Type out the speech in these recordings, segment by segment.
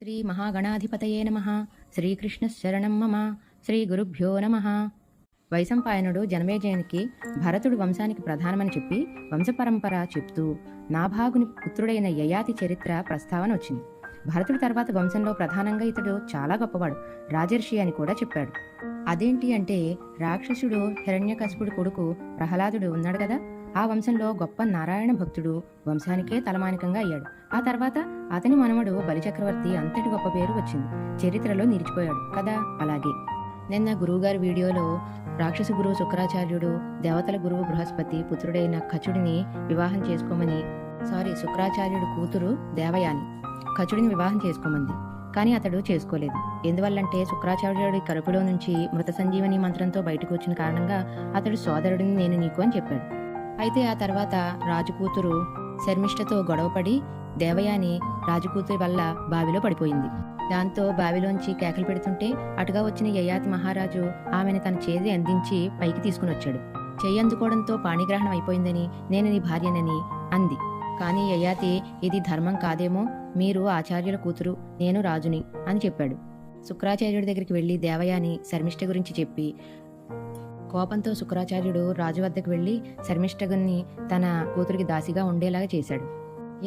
శ్రీ మహాగణాధిపతయే నమః. శ్రీకృష్ణశరణం మమ. శ్రీ గురుభ్యో నమః. వైశంపాయనుడు జనమేజయునికి భరతుడు వంశానికి ప్రధానమని చెప్పి వంశపరంపర చెప్తూ నాభాగుని పుత్రుడైన యయాతి చరిత్ర ప్రస్తావన వచ్చింది. భరతుడి తర్వాత వంశంలో ప్రధానంగా ఇతడు చాలా గొప్పవాడు, రాజర్షి అని కూడా చెప్పాడు. అదేంటి అంటే రాక్షసుడు హిరణ్యకశిపుడి కొడుకు ప్రహ్లాదుడు ఉన్నాడు కదా, ఆ వంశంలో గొప్ప నారాయణ భక్తుడు వంశానికే తలమానికంగా అయ్యాడు. ఆ తర్వాత అతని మనవడు బలిచక్రవర్తి అంతటి గొప్ప పేరు వచ్చింది, చరిత్రలో నిలిచిపోయాడు కదా. అలాగే నిన్న గురువుగారి వీడియోలో రాక్షస గురువు శుక్రాచార్యుడు దేవతల గురువు బృహస్పతి పుత్రుడైన కచుడిని వివాహం చేసుకోమని శుక్రాచార్యుడు కూతురు దేవయాని కచుడిని వివాహం చేసుకోమంది. కానీ అతడు చేసుకోలేదు. ఎందువల్లంటే శుక్రాచార్యుడి కడుపులో నుంచి మృత సంజీవని మంత్రంతో బయటకు వచ్చిన కారణంగా అతడు సోదరుడిని నేను నీకు అని చెప్పాడు. అయితే ఆ తర్వాత రాజుకూతురు శర్మిష్ఠతో గొడవపడి దేవయాని రాజుకూతురి వల్ల బావిలో పడిపోయింది. దాంతో బావిలోంచి కేకలు పెడుతుంటే అటుగా వచ్చిన యయాతి మహారాజు ఆమెను తన చేతి అందించి పైకి తీసుకుని వచ్చాడు. చెయ్యి అందుకోవడంతో పాణిగ్రహణం అయిపోయిందని నేను నీ భార్యనని అంది. కానీ యయాతి ఇది ధర్మం కాదేమో, మీరు ఆచార్యుల కూతురు, నేను రాజుని అని చెప్పాడు. శుక్రాచార్యుడి దగ్గరికి వెళ్లి దేవయాని శర్మిష్ఠ గురించి చెప్పి కోపంతో శుక్రాచార్యుడు రాజు వద్దకు వెళ్లి శర్మిష్ఠగుని తన కూతురికి దాసిగా ఉండేలాగా చేశాడు.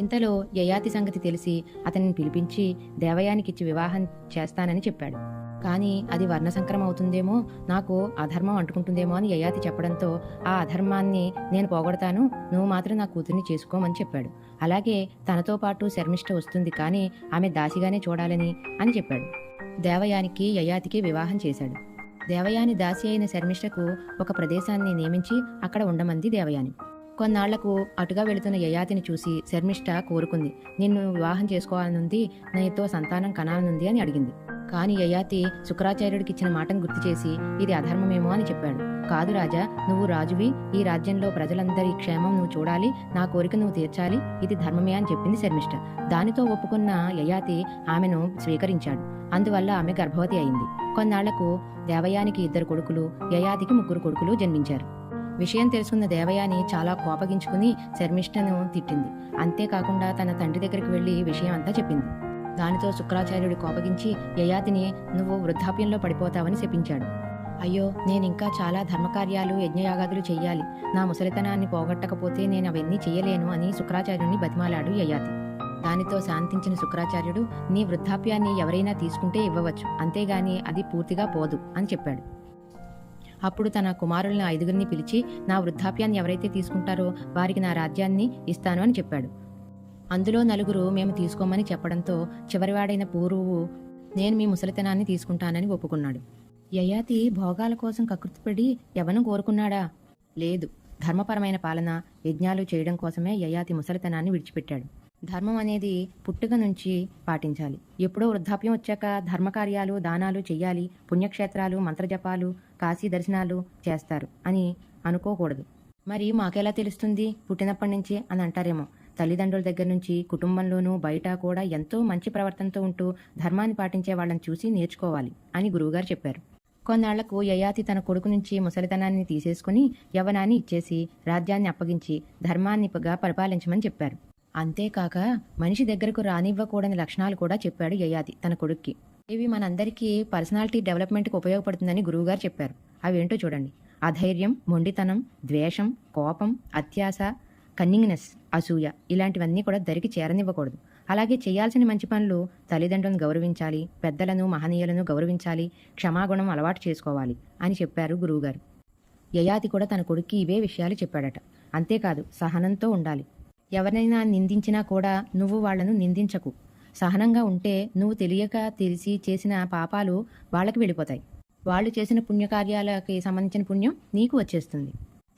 ఇంతలో యయాతి సంగతి తెలిసి అతనిని పిలిపించి దేవయానికిచ్చి వివాహం చేస్తానని చెప్పాడు. కానీ అది వర్ణసంకరం అవుతుందేమో, నాకు అధర్మం అంటుకుంటుందేమో అని యయాతి చెప్పడంతో ఆ అధర్మాన్ని నేను పోగొడతాను, నువ్వు మాత్రం నా కూతుర్ని చేసుకోమని చెప్పాడు. అలాగే తనతో పాటు శర్మిష్ఠ వస్తుంది, కానీ ఆమె దాసిగానే చూడాలని అని చెప్పాడు. దేవయానికి యయాతికి వివాహం చేశాడు. దేవయాని దాసి అయిన శర్మిష్ఠకు ఒక ప్రదేశాన్ని నియమించి అక్కడ ఉండమంది దేవయాని. కొన్నాళ్లకు అటుగా వెళుతున్న యయాతిని చూసి శర్మిష్ఠ కోరుకుంది, నిన్ను వివాహం చేసుకోవాలనుంది, నీతో సంతానం కనాలనుంది అని అడిగింది. కాని యయాతి శుక్రాచార్యుడికి ఇచ్చిన మాటను గుర్తు చేసి ఇది అధర్మమేమో అని చెప్పాడు. కాదు రాజా, నువ్వు రాజువి, ఈ రాజ్యంలో ప్రజలందరి క్షేమం నువ్వు చూడాలి, నా కోరిక నువ్వు తీర్చాలి, ఇది ధర్మమే అని చెప్పింది శర్మిష్ఠ. దానితో ఒప్పుకున్న యయాతి ఆమెను స్వీకరించాడు. అందువల్ల ఆమె గర్భవతి అయింది. కొన్నాళ్లకు దేవయానికి 2 కొడుకులు, యయాతికి 3 కొడుకులు జన్మించారు. విషయం తెలుసుకున్న దేవయాని చాలా కోపగించుకుని శర్మిష్ఠను తిట్టింది. అంతేకాకుండా తన తండ్రి దగ్గరికి వెళ్లి విషయం అంతా చెప్పింది. దానితో శుక్రాచార్యుడు కోపగించి యయాతిని నువ్వు వృద్ధాప్యంలో పడిపోతావని శపించాడు. అయ్యో, నేనింకా చాలా ధర్మకార్యాలు యజ్ఞయాగాదులు చెయ్యాలి, నా ముసలితనాన్ని పోగొట్టకపోతే నేను అవన్నీ చెయ్యలేను అని శుక్రాచార్యుడిని బతిమాలాడు యయాతి. దానితో శాంతించిన శుక్రాచార్యుడు నీ వృద్ధాప్యాన్ని ఎవరైనా తీసుకుంటే ఇవ్వవచ్చు, అంతేగాని అది పూర్తిగా పోదు అని చెప్పాడు. అప్పుడు తన కుమారులను 5గురిని పిలిచి నా వృద్ధాప్యాన్ని ఎవరైతే తీసుకుంటారో వారికి నా రాజ్యాన్ని ఇస్తాను అని చెప్పాడు. అందులో 4 మేము తీసుకోమని చెప్పడంతో చివరివాడైన పూరువు నేను మీ ముసలితనాన్ని తీసుకుంటానని ఒప్పుకున్నాడు. యయాతి భోగాల కోసం కకృతిపడి ఎవను కోరుకున్నాడా? లేదు. ధర్మపరమైన పాలన యజ్ఞాలు చేయడం కోసమే యయాతి ముసలితనాన్ని విడిచిపెట్టాడు. ధర్మం అనేది పుట్టుక నుంచి పాటించాలి. ఎప్పుడో వృద్ధాప్యం వచ్చాక ధర్మకార్యాలు దానాలు చెయ్యాలి, పుణ్యక్షేత్రాలు మంత్రజపాలు కాశీ దర్శనాలు చేస్తారు అని అనుకోకూడదు. మరి మాకెలా తెలుస్తుంది పుట్టినప్పటి నుంచి అని అంటారేమో. తల్లిదండ్రుల దగ్గర నుంచి కుటుంబంలోనూ బయట కూడా ఎంతో మంచి ప్రవర్తనతో ఉంటూ ధర్మాన్ని పాటించే వాళ్ళని చూసి నేర్చుకోవాలి అని గురువుగారు చెప్పారు. కొన్నాళ్లకు యయాతి తన కొడుకు నుంచి ముసలితనాన్ని తీసేసుకుని యవ్వనాన్ని ఇచ్చేసి రాజ్యాన్ని అప్పగించి ధర్మాన్నిగా పరిపాలించమని చెప్పారు. అంతేకాక మనిషి దగ్గరకు రానివ్వకూడని లక్షణాలు కూడా చెప్పాడు యయాతి తన కొడుక్కి. ఇవి మనందరికీ పర్సనాలిటీ డెవలప్మెంట్కి ఉపయోగపడుతుందని గురువుగారు చెప్పారు. అవేంటో చూడండి. అధైర్యం, మొండితనం, ద్వేషం, కోపం, అత్యాశ, కన్నింగ్నెస్, అసూయ ఇలాంటివన్నీ కూడా దరికి చేరనివ్వకూడదు. అలాగే చేయాల్సిన మంచి పనులు తల్లిదండ్రులను గౌరవించాలి, పెద్దలను మహనీయులను గౌరవించాలి, క్షమాగుణం అలవాటు చేసుకోవాలి అని చెప్పారు గురువుగారు. యయాతి కూడా తన కొడుక్కి ఇవే విషయాలు చెప్పాడట. అంతేకాదు సహనంతో ఉండాలి. ఎవరినైనా నిందించినా కూడా నువ్వు వాళ్లను నిందించకు. సహనంగా ఉంటే నువ్వు తెలియక తెలిసి చేసిన పాపాలు వాళ్ళకి వెళ్ళిపోతాయి. వాళ్ళు చేసిన పుణ్యకార్యాలకి సంబంధించిన పుణ్యం నీకు వచ్చేస్తుంది.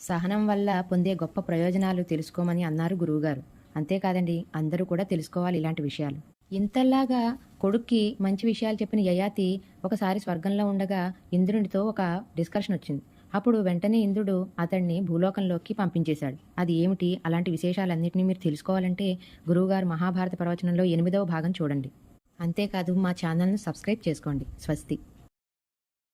సహనం వల్ల పొందే గొప్ప ప్రయోజనాలు తెలుసుకోమని అన్నారు గురువుగారు. అంతేకాదండి, అందరూ కూడా తెలుసుకోవాలి ఇలాంటి విషయాలు. ఇంతలాగా కొడుక్కి మంచి విషయాలు చెప్పిన యయాతి ఒకసారి స్వర్గంలో ఉండగా ఇంద్రునితో ఒక డిస్కషన్ వచ్చింది. అప్పుడు వెంటనే ఇంద్రుడు అతన్ని భూలోకంలోకి పంపించేశాడు. అది ఏమిటి? అలాంటి విశేషాలన్నింటినీ మీరు తెలుసుకోవాలంటే గురువుగారు మహాభారత ప్రవచనంలో 8వ భాగం చూడండి. అంతేకాదు మా ఛానల్ను సబ్స్క్రైబ్ చేసుకోండి. స్వస్తి.